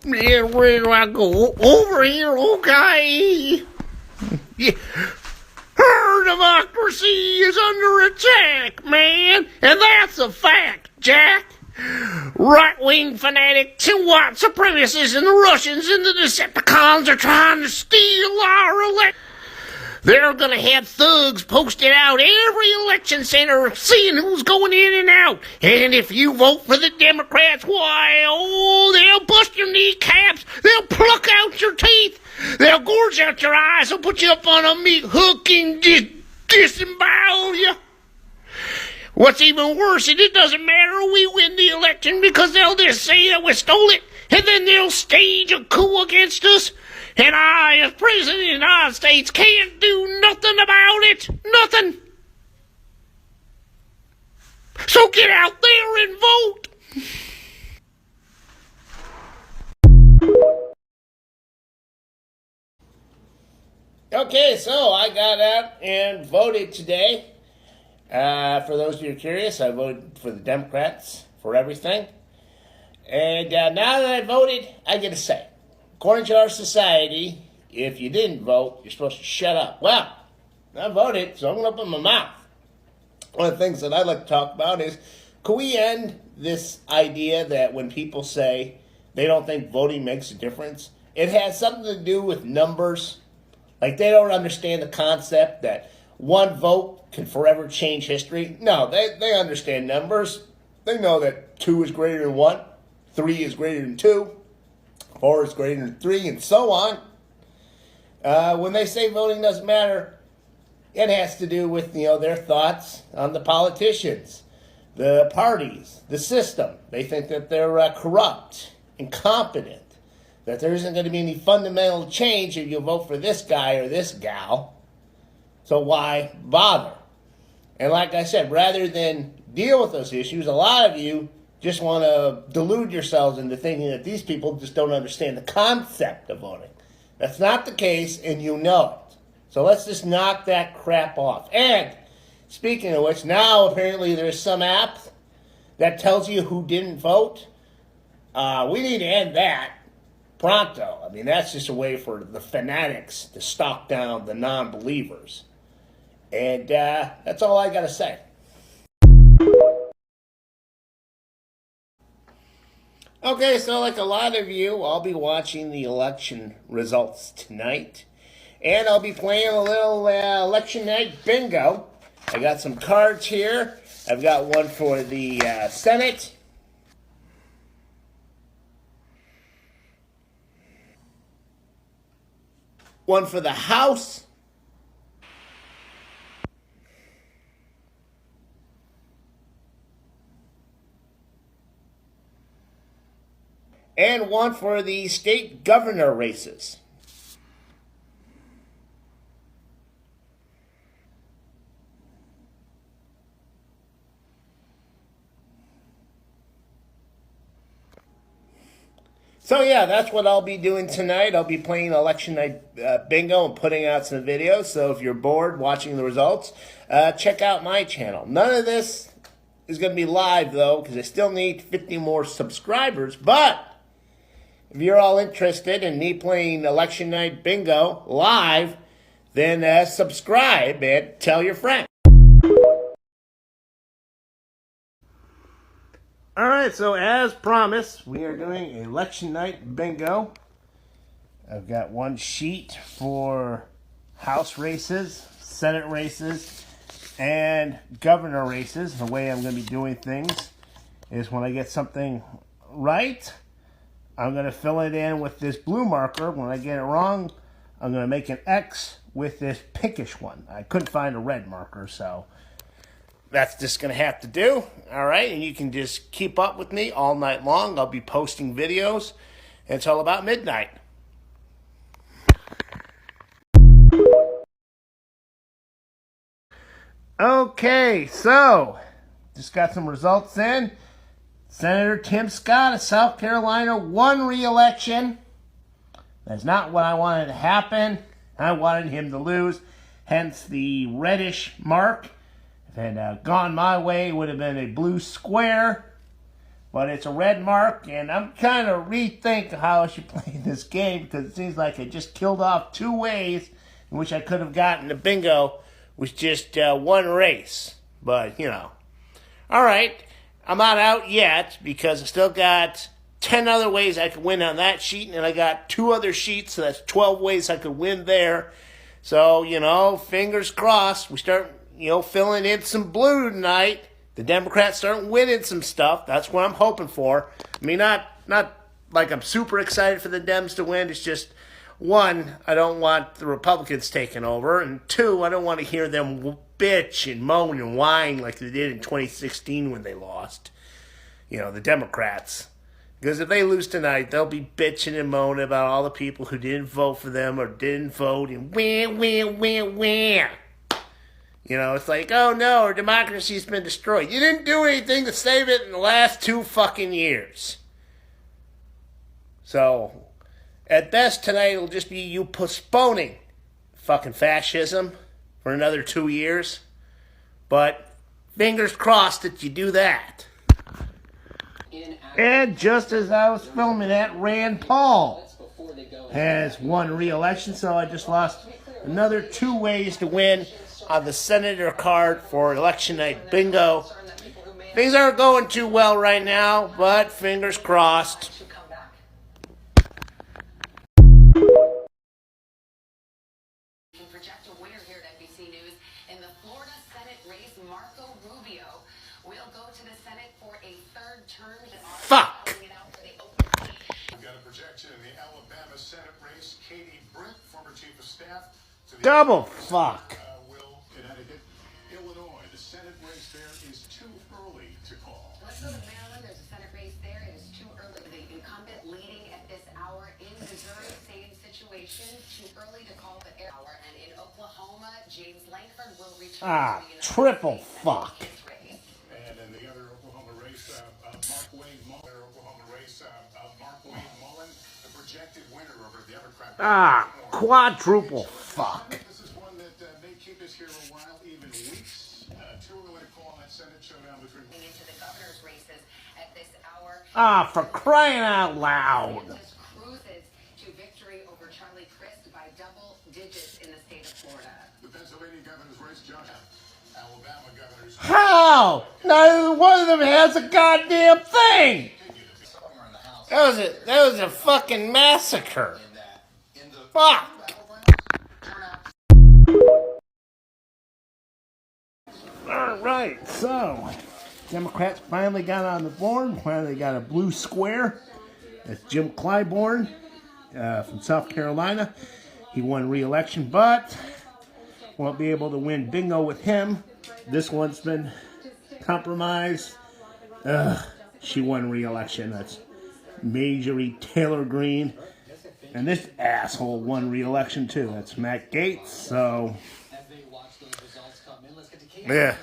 Yeah, where do I go? Over here, okay. Yeah. Our democracy is under attack, man. And that's a fact, Jack. Right-wing fanatics and white supremacists and the Russians and the Decepticons are trying to steal our election. They're gonna have thugs posted out every election center seeing who's going in and out. And if you vote for the Democrats, why, oh, they'll bust your kneecaps. They'll pluck out your teeth. They'll gorge out your eyes. They'll put you up on a meat hook and just disembowel you. What's even worse is it doesn't matter if we win the election because they'll just say that we stole it. And then they'll stage a coup against us. And I, as President of the United States, can't do nothing about it. Nothing. So get out there and vote. Okay, so I got out and voted today. For those of you who are curious, I voted for the Democrats for everything. And now that I voted, I get a say. According to our society, if you didn't vote, you're supposed to shut up. Well, I voted, so I'm going to open my mouth. One of the things that I'd like to talk about is, can we end this idea that when people say they don't think voting makes a difference, it has something to do with numbers? Like they don't understand the concept that one vote can forever change history. No, they understand numbers. They know that 2 is greater than 1, 3 is greater than 2, 4 is greater than 3, and so on. When they say voting doesn't matter, it has to do with their thoughts on the politicians, the parties, the system. They think that they're corrupt, incompetent, that there isn't going to be any fundamental change if you vote for this guy or this gal. So why bother? And like I said, rather than deal with those issues, a lot of you just want to delude yourselves into thinking that these people just don't understand the concept of voting. That's not the case, and you know it. So let's just knock that crap off. And speaking of which, now apparently there's some app that tells you who didn't vote. We need to end that pronto. I mean, that's just a way for the fanatics to stalk down the non-believers. And that's all I got to say. Okay, so like a lot of you, I'll be watching the election results tonight. And I'll be playing a little election night bingo. I got some cards here. I've got one for the Senate. One for the House. And one for the state governor races. So yeah, that's what I'll be doing tonight. I'll be playing election night bingo and putting out some videos. So if you're bored watching the results, check out my channel. None of this is going to be live though, because I still need 50 more subscribers. But if you're all interested in me playing election night bingo live, then subscribe and tell your friends. All right, so as promised, we are doing election night bingo. I've got one sheet for House races, Senate races, and governor races. The way I'm going to be doing things is when I get something right, I'm going to fill it in with this blue marker. When I get it wrong, I'm going to make an X with this pinkish one. I couldn't find a red marker, so that's just going to have to do. All right, and you can just keep up with me all night long. I'll be posting videos until about midnight. Okay, so just got some results in. Senator Tim Scott of South Carolina won re-election. That's not what I wanted to happen. I wanted him to lose, hence the reddish mark. If it had gone my way, it would have been a blue square. But it's a red mark, and I'm kind of rethinking how I should play this game because it seems like I just killed off 2 ways in which I could have gotten the bingo with just 1 race. But, you know. All right, I'm not out yet because I still got 10 other ways I could win on that sheet, and I got 2 other sheets, so that's 12 ways I could win there. So, you know, fingers crossed, we start, filling in some blue tonight. The Democrats start winning some stuff. That's what I'm hoping for. I mean, not like I'm super excited for the Dems to win. It's just, 1, I don't want the Republicans taking over, and 2, I don't want to hear them bitch and moan and whine like they did in 2016 when they lost. The Democrats. Because if they lose tonight, they'll be bitching and moaning about all the people who didn't vote for them or didn't vote and wah. It's like, oh no, our democracy's been destroyed. You didn't do anything to save it in the last 2 fucking years. So, at best tonight, it'll just be you postponing fucking fascism for another 2 years. But fingers crossed that you do that. And just as I was filming that, Rand Paul has won re-election, so I just lost another 2 ways to win on the senator card for election night bingo. Things aren't going too well right now, but fingers crossed. Project a winner here at NBC News in the Florida Senate race. Marco Rubio will go to the Senate for a 3rd term. Fuck. We've got a projection in the Alabama Senate race. Katie Britt, former chief of staff. To the Double fuck. Will, Connecticut, Illinois. The Senate race there is too early to call. Let's go to Maryland. There's a Senate race there. It is too early. The incumbent leading at this hour in Missouri. Same situation. Too early to call the hour. And in Oklahoma, James Lankford will return to the United Triple States fuck. race. And in the other Oklahoma race, Mark Wayne Mullen, the projected winner over the Democrat. Quadruple fuck. This is one that may keep us here a while, even weeks. Too early to call that Senate showdown between. Into the governor's races at this hour. For crying out loud. DeSantis cruises to victory over Charlie Crist by double digits in the state of Florida. The Pennsylvania governor's race, John. Alabama governor's. How? Neither one of them has a goddamn thing. That was a fucking massacre. Fuck. Alright, so Democrats finally got on the board. Finally got a blue square. That's Jim Clyburn from South Carolina. He won re-election, but won't be able to win bingo with him. This one's been compromised. She won re-election. That's Marjorie Taylor Greene. And this asshole won re-election too. That's Matt Gaetz. So, yeah.